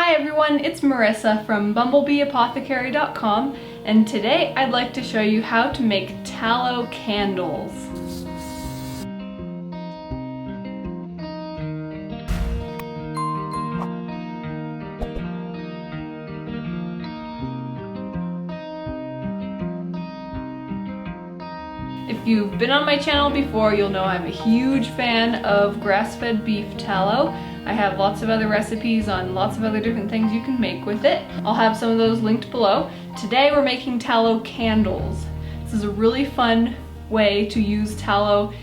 Hi everyone, it's Marissa from bumblebeeapothecary.com, and today I'd like to show you how to make tallow candles. If you've been on my channel before, you'll know I'm a huge fan of grass-fed beef tallow. I have lots of other recipes on lots of other different things you can make with it. I'll have some of those linked below. Today we're making tallow candles. This is a really fun way to use tallow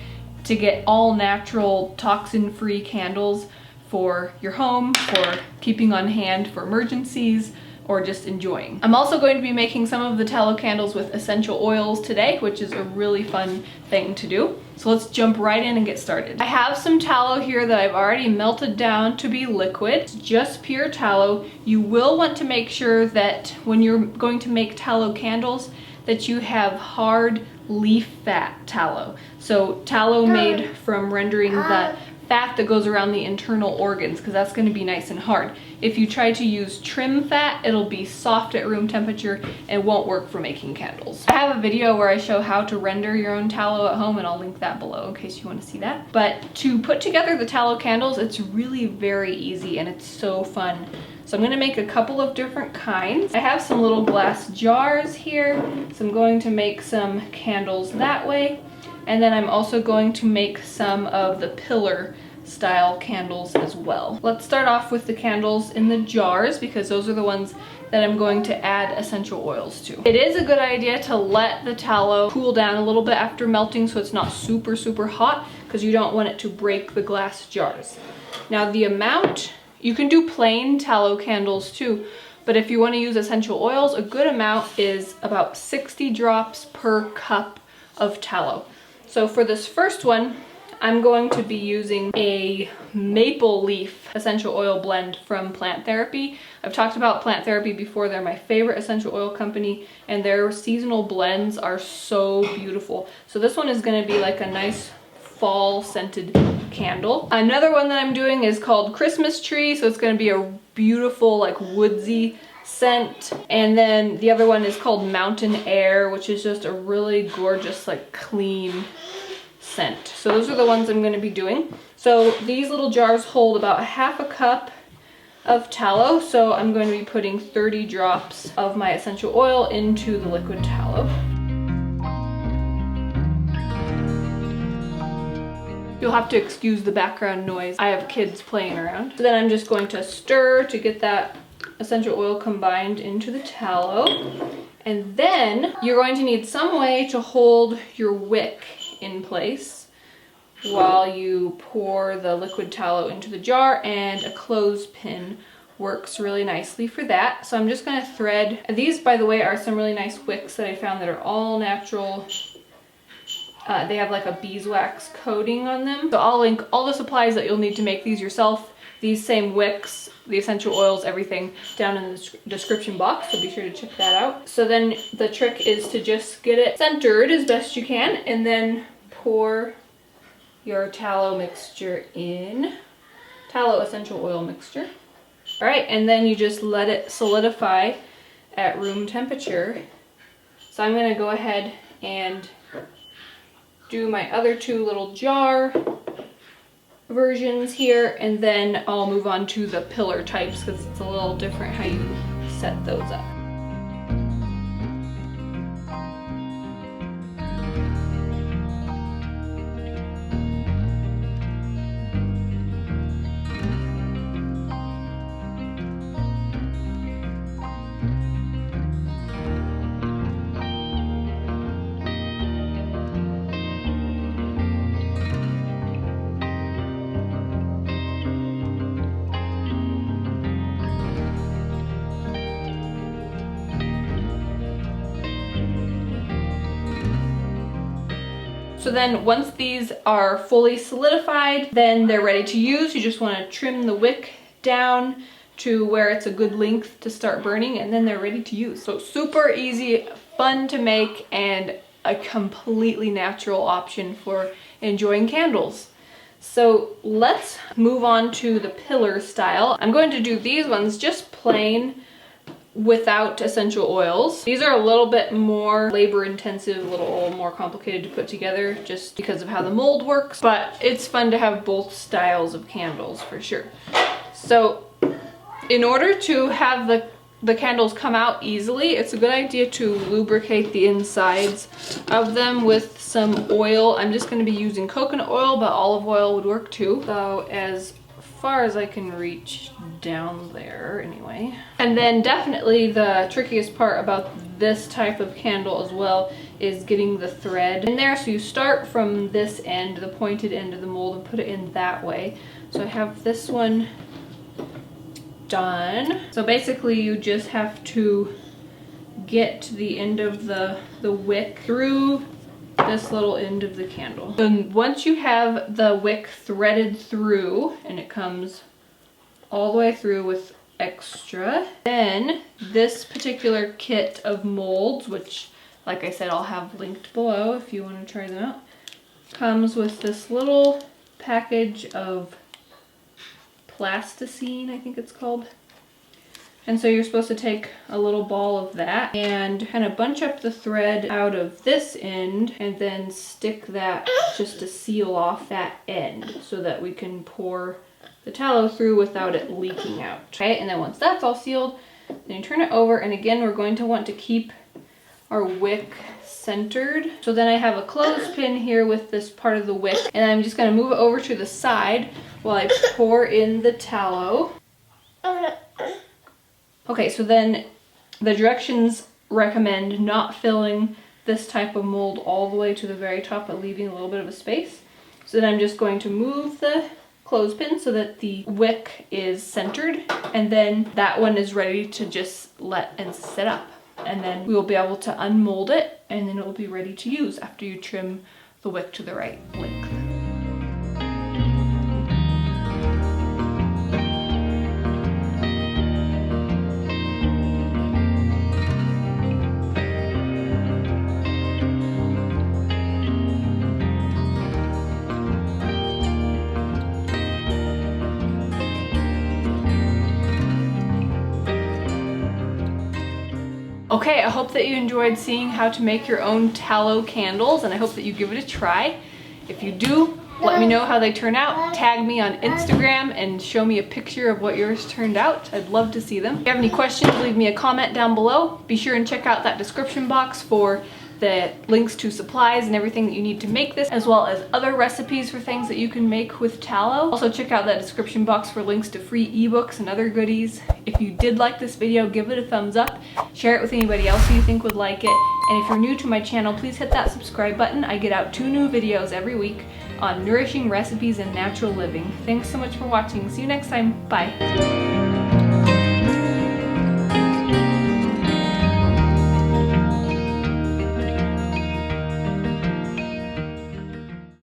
to get all natural, toxin-free candles for your home, for keeping on hand for emergencies, or just enjoying. I'm also going to be making some of the tallow candles with essential oils today, which is a really fun thing to do. So let's jump right in and get started. I have some tallow here that I've already melted down to be liquid. It's just pure tallow. You will want to make sure that when you're going to make tallow candles that you have hard leaf fat tallow. So tallow made from rendering the fat that goes around the internal organs, because that's going to be nice and hard. If you try to use trim fat, it'll be soft at room temperature and won't work for making candles. I have a video where I show how to render your own tallow at home, and I'll link that below in case you want to see that. But to put together the tallow candles, it's really very easy and it's so fun. So I'm going to make a couple of different kinds. I have some little glass jars here, so I'm going to make some candles that way. And then I'm also going to make some of the pillar style candles as well. Let's start off with the candles in the jars, because those are the ones that I'm going to add essential oils to. It is a good idea to let the tallow cool down a little bit after melting so it's not super hot, because you don't want it to break the glass jars. Now the amount, you can do plain tallow candles too, but if you want to use essential oils, a good amount is about 60 drops per cup of tallow. So for this first one, I'm going to be using a maple leaf essential oil blend from Plant Therapy. I've talked about Plant Therapy before. They're my favorite essential oil company, and their seasonal blends are so beautiful. So this one is going to be like a nice fall scented candle. Another one that I'm doing is called Christmas Tree, so it's going to be a beautiful like woodsy scent. And then the other one is called Mountain Air, which is just a really gorgeous like clean scent. So those are the ones I'm going to be doing. So these little jars hold about half a cup of tallow, so I'm going to be putting 30 drops of my essential oil into the liquid tallow. You'll have to excuse the background noise. I have kids playing around. So then I'm just going to stir to get that essential oil combined into the tallow. And then you're going to need some way to hold your wick in place while you pour the liquid tallow into the jar, and a clothespin works really nicely for that. So I'm just going to thread. These, by the way, are some really nice wicks that I found that are all natural. They have like a beeswax coating on them. So I'll link all the supplies that you'll need to make these yourself, these same wicks, the essential oils, everything down in the description box, so be sure to check that out. So then the trick is to just get it centered as best you can, and then pour your tallow mixture in, tallow essential oil mixture. All right, and then you just let it solidify at room temperature. So I'm gonna go ahead and do my other two little jar versions here, and then I'll move on to the pillar types because it's a little different how you set those up. So then once these are fully solidified, then they're ready to use. You just want to trim the wick down to where it's a good length to start burning, and then they're ready to use. So super easy, fun to make, and a completely natural option for enjoying candles. So let's move on to the pillar style. I'm going to do these ones just plain without essential oils. These are a little bit more labor intensive, a little more complicated to put together just because of how the mold works, but it's fun to have both styles of candles for sure. So in order to have the candles come out easily, it's a good idea to lubricate the insides of them with some oil. I'm just going to be using coconut oil, but olive oil would work too. So as far as I can reach down there anyway. And then definitely the trickiest part about this type of candle as well is getting the thread in there. So you start from this end, the pointed end of the mold, and put it in that way. So I have this one done. So basically you just have to get to the end of the wick through this little end of the candle. Then once you have the wick threaded through and it comes all the way through with extra, then this particular kit of molds, which like I said I'll have linked below if you want to try them out, comes with this little package of plasticine, I think it's called. And so you're supposed to take a little ball of that and kind of bunch up the thread out of this end and then stick that just to seal off that end so that we can pour the tallow through without it leaking out. Okay, and then once that's all sealed, then you turn it over, and again we're going to want to keep our wick centered. So then I have a clothespin here with this part of the wick, and I'm just going to move it over to the side while I pour in the tallow. Okay, so then the directions recommend not filling this type of mold all the way to the very top, but leaving a little bit of a space. So then I'm just going to move the clothespin so that the wick is centered, and then that one is ready to just let and sit up. And then we will be able to unmold it, and then it will be ready to use after you trim the wick to the right length. Okay, I hope that you enjoyed seeing how to make your own tallow candles, and I hope that you give it a try. If you do, let me know how they turn out. Tag me on Instagram and show me a picture of what yours turned out. I'd love to see them. If you have any questions, leave me a comment down below. Be sure and check out that description box for the links to supplies and everything that you need to make this, as well as other recipes for things that you can make with tallow. Also check out that description box for links to free ebooks and other goodies. If you did like this video, give it a thumbs up, share it with anybody else who you think would like it, and if you're new to my channel, please hit that subscribe button. I get out 2 new videos every week on nourishing recipes and natural living. Thanks so much for watching. See you next time. Bye.